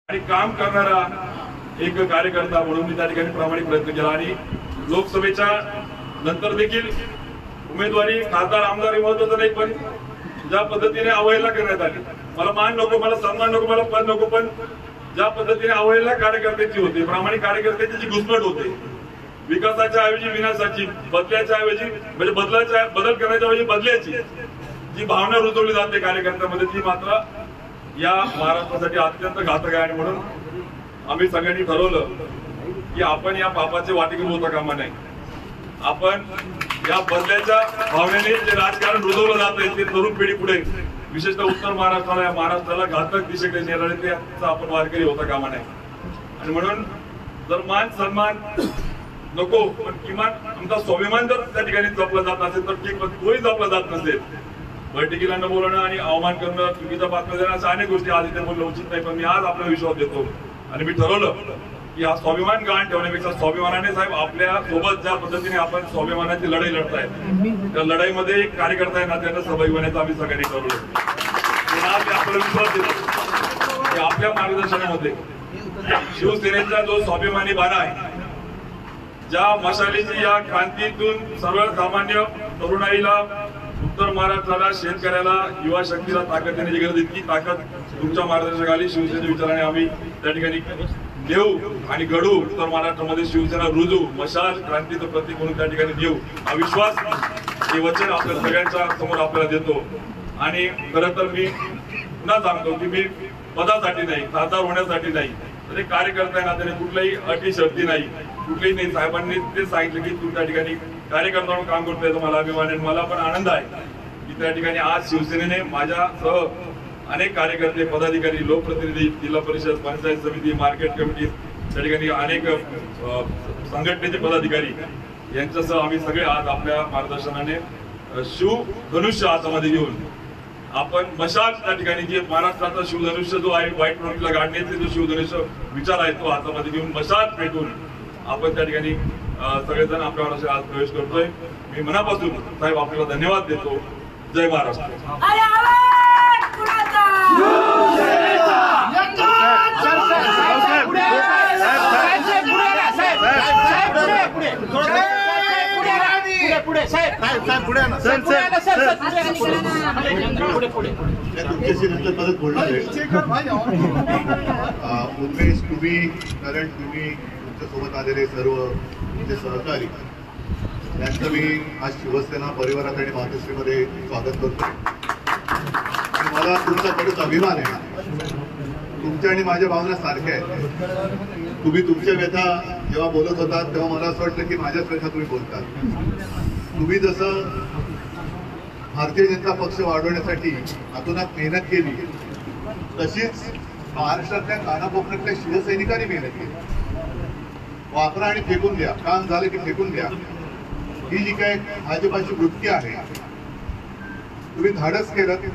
आणि काम करणारा एक कार्यकर्ता म्हणून मी त्या ठिकाणी प्रामाणिक प्रयत्न केला आणि लोकसभेच्या नंतर देखील उमेदवारी खासदार आमदार महत्वाचं नाही, पण ज्या पद्धतीने अवहेलना करण्यात आली, मला मान नको, मला सन्मान नको, मला पद नको, पण ज्या पद्धतीने अवहेलना कार्यकर्त्याची होते, प्रामाणिक कार्यकर्त्याची जी घुसमट होते, विकासाच्या ऐवजी विनाशाची, बदल्याच्या ऐवजी म्हणजे बदल करण्याच्या ऐवजी बदल्याची जी भावना रुजवली जाते कार्यकर्त्यामध्ये, ती मात्र या महाराष्ट्रासाठी अत्यंत घातक आहे. आणि म्हणून आम्ही सगळ्यांनी ठरवलं की आपण या पापाचे वाटेकरी होता कामा नये. आपण या बदल्याच्या भावनेने जे राजकारण रुजवलं जात आहे ते तरुण पिढी पुढे, विशेषतः उत्तर महाराष्ट्राला, या महाराष्ट्राला घातक दिशेकडे नेणारे त्याचा आपण वारकरी होता कामा नये. आणि म्हणून जर मान सन्मान नको, पण किमान आमचा स्वाभिमान जर त्या ठिकाणी जपला जात असेल तर ठीक, पण तोही जपला जात नसेल, बैठकीला न बोलणं आणि अवमान करणं, चुकीचा बातम्या देणं, अशा अनेक गोष्टी आज इथे बोलणं उचित नाही. पण मी आज आपला विश्वास देतो आणि मी ठरवलं की हा स्वाभिमान गहाण ठेवण्यापेक्षा स्वाभिमानाने साहेब आपल्या सोबत ज्या पद्धतीने आपण स्वाभिमानाची लढाई लढताय, त्या लढाईमध्ये एक कार्यकर्ता आहे ना, त्यांना सहभागी होण्याचं आम्ही सगळ्यांनी ठरवलं. आज आपला विश्वास देतो की आपल्या मार्गदर्शनामध्ये शिवसेनेचा जो स्वाभिमानी बाणा आहे, ज्या मशालीची या क्रांतीतून सर्वसामान्य तरुणाईला, उत्तर महाराष्ट्राला, शेतकऱ्याला, युवा शक्तीला ताकद देण्याची गरज, इतकी ताकद तुमच्या मार्गदर्शनाखाली शिवसेनेच्या विचाराने आम्ही त्या ठिकाणी देऊ आणि घडू. उत्तर महाराष्ट्रामध्ये शिवसेना रुजू, मशाल क्रांतीचं प्रतीक म्हणून त्या ठिकाणी देऊ, हा विश्वास, हे वचन आपल्या सगळ्यांच्या समोर आपल्याला देतो. आणि खरं तर मी पुन्हा सांगतो की मी पदासाठी नाही, खासदार होण्यासाठी नाही, तर एक कार्यकर्ता आहे ना, त्याने कुठल्याही अटी शर्ती नाही, कुठलीही नाही. साहेबांनी ते सांगितलं की तू त्या ठिकाणी कार्यकर्ता म्हणून काम करतोय, तर मला अभिमान आहे. मला पण आनंद आहे की त्या ठिकाणी आज शिवसेनेने माझ्यासह अनेक कार्यकर्ते, पदाधिकारी, लोकप्रतिनिधी, जिल्हा परिषद, पंचायत समिती, मार्केट कमिटी, त्या ठिकाणी अनेक संघटनेचे पदाधिकारी यांच्यासह आम्ही सगळे आज आपल्या मार्गदर्शनाने शिवधनुष्य हातामध्ये घेऊन आपण मशाल त्या ठिकाणी, जे महाराष्ट्राचा शिवधनुष्य जो आहे, व्हाईट फ्रंटला गाडण्याचे जो शिवधनुष्य विचार आहे, तो हातामध्ये घेऊन मशाल पेटून आपण त्या ठिकाणी सगळेजण आपल्या महाराष्ट्रात आज प्रवेश करतोय. मी मनापासून साहेब आपल्याला धन्यवाद देतो. जय महाराष्ट्र. तुमच्याशी नंतर परत बोलणार आहे. उमेश, तुम्ही, कारण तुम्ही तुमच्या सोबत आलेले सर्व तुमचे सहकारी, यांचं मी आज शिवसेना परिवारात आणि मातोश्रीमध्ये स्वागत करतो. मला तुमच्याकडेच अभिमान आहे. तुमच्या आणि माझ्या भावना सारख्या आहेत. तुम्ही तुमच्या व्यथा जेव्हा बोलत होतात तेव्हा मला असं वाटलं की माझ्याच व्यथा तुम्ही बोलतात. तुम्ही जसं भारतीय जनता पक्ष वाढवण्यासाठी अतोनात मेहनत केली, तशीच महाराष्ट्रातल्या कानाकोपऱ्यातल्या शिवसैनिकांनी मेहनत केली. वापरा आणि फेकून द्या, काम झालं की फेकून द्या, ही जी काय भाजपाची वृत्ती आहे, तुम्ही धाडस केलं की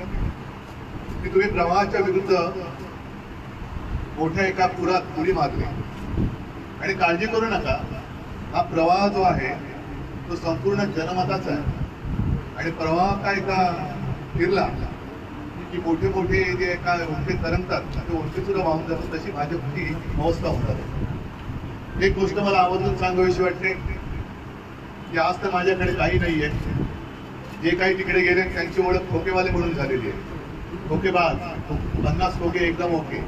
तुम्ही प्रवाहाच्या विरुद्ध मोठ्या एका पुरात उडी मारली. आणि काळजी करू नका, हा प्रवाह जो आहे तो संपूर्ण जनमताचा आहे. आणि प्रवाह काय का फिरला की मोठे मोठे जे एका ओंठे तरंगतात, ते ओंठे सुद्धा वाहून जातात, तशी भाजपची अवस्था होतात. एक गोष्ट मला आवर्जून सांगावीशी वाटते की आज तर माझ्याकडे काही नाहीये. जे काही तिकडे गेले त्यांची ओळख खोकेवाले म्हणून झालेली आहे. खोकेबाज, 50 खोके एकदम ओके,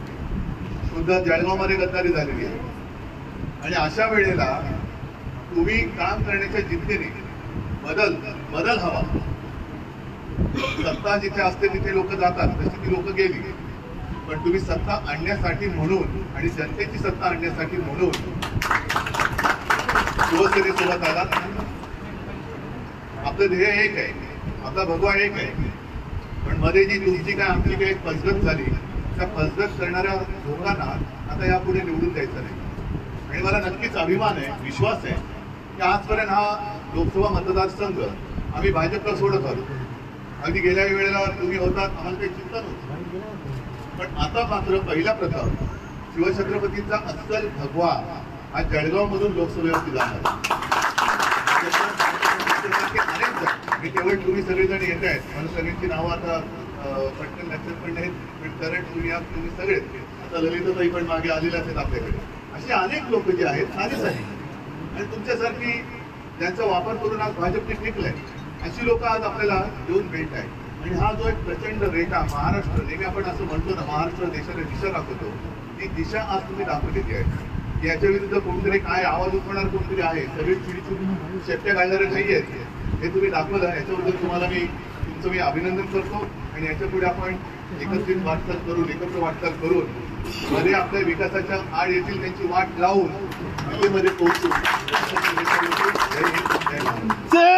सुद्धा जळगावमध्ये गद्दारी झालेली आहे. आणि अशा वेळेला तुम्ही काम करण्याच्या जिद्दीने बदल हवा. सत्ता जिथे असते तिथे लोक जातात, तशी ती लोक गेली. पण तुम्ही सत्ता आणण्यासाठी म्हणून आणि जनतेची सत्ता आणण्यासाठी म्हणून शिवसेनेसोबत आला. आपलं ध्येय एक आहे, आपला भगवा एक आहे. पण मध्ये जी तुमची काय आमची काय एक फसगत झाली, त्या फसगत करणाऱ्या लोकांना आता यापुढे निवडून द्यायचं नाही. आणि मला नक्कीच अभिमान आहे, विश्वास आहे की आजपर्यंत हा लोकसभा मतदारसंघ आम्ही भाजपला सोडत आलो. अगदी गेल्या वेळेला तुम्ही होतात, आम्हाला काही चिंता नव्हती. पण आता मात्र पहिला प्रथम शिवछत्रपतींचा अस्सल भगवा हा जळगावमधून लोकसभेवरती जाणार. मी केवळ तुम्ही सगळेजण येत आहेत, मला सगळ्यांची नावं आता पटकन लक्षात पण नाहीत, पण करंट तुम्ही सगळे आता ललिताताई पण मागे आलेल्या आहेत आपल्याकडे. असे अनेक लोक जे आहेत साधेच आहेत आणि तुमच्यासारखी ज्यांचा वापर करून आज भाजपने टिकलाय अशी लोक आज आपल्याला येऊन भेट आहेत. आणि हा जो एक प्रचंड रेटा महाराष्ट्र, नेहमी आपण असं म्हणतो ना महाराष्ट्र देशाला दिशा दाखवतो, ती दिशा आज तुम्ही दाखवलेली आहे. याच्या विरुद्ध कोणतरी काय आवाज उठवणार कोणतरी आहे, सगळे चिडचिड शेपट्या घालणारे नाही आहेत हे तुम्ही दाखवलं. याच्याबद्दल तुम्हाला तुमचं मी अभिनंदन करतो. आणि याच्या पुढे आपण एकत्रित वाटचाल करून, एकत्र वाटचाल करून मध्ये आपल्या विकासाच्या आड येथील त्यांची वाट लावून दिल्लीमध्ये पोहोचू. जय हिंद, जय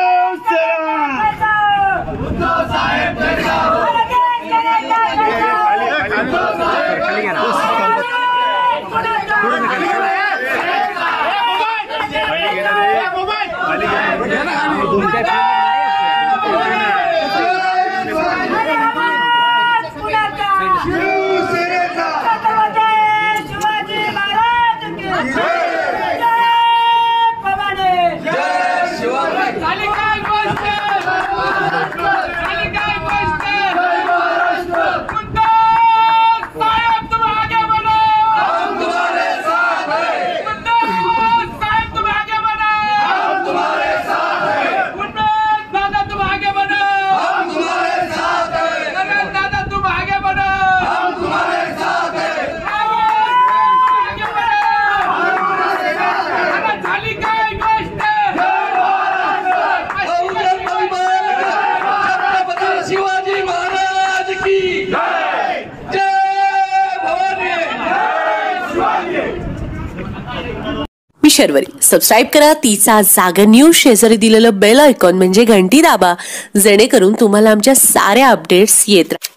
शर्वरी सबस्क्राईब करा. तिचा जागर न्यूज शेजारी दिलेलं बेल आयकॉन म्हणजे घंटी दाबा, जेणेकरून तुम्हाला आमच्या साऱ्या अपडेट्स येत राहतील.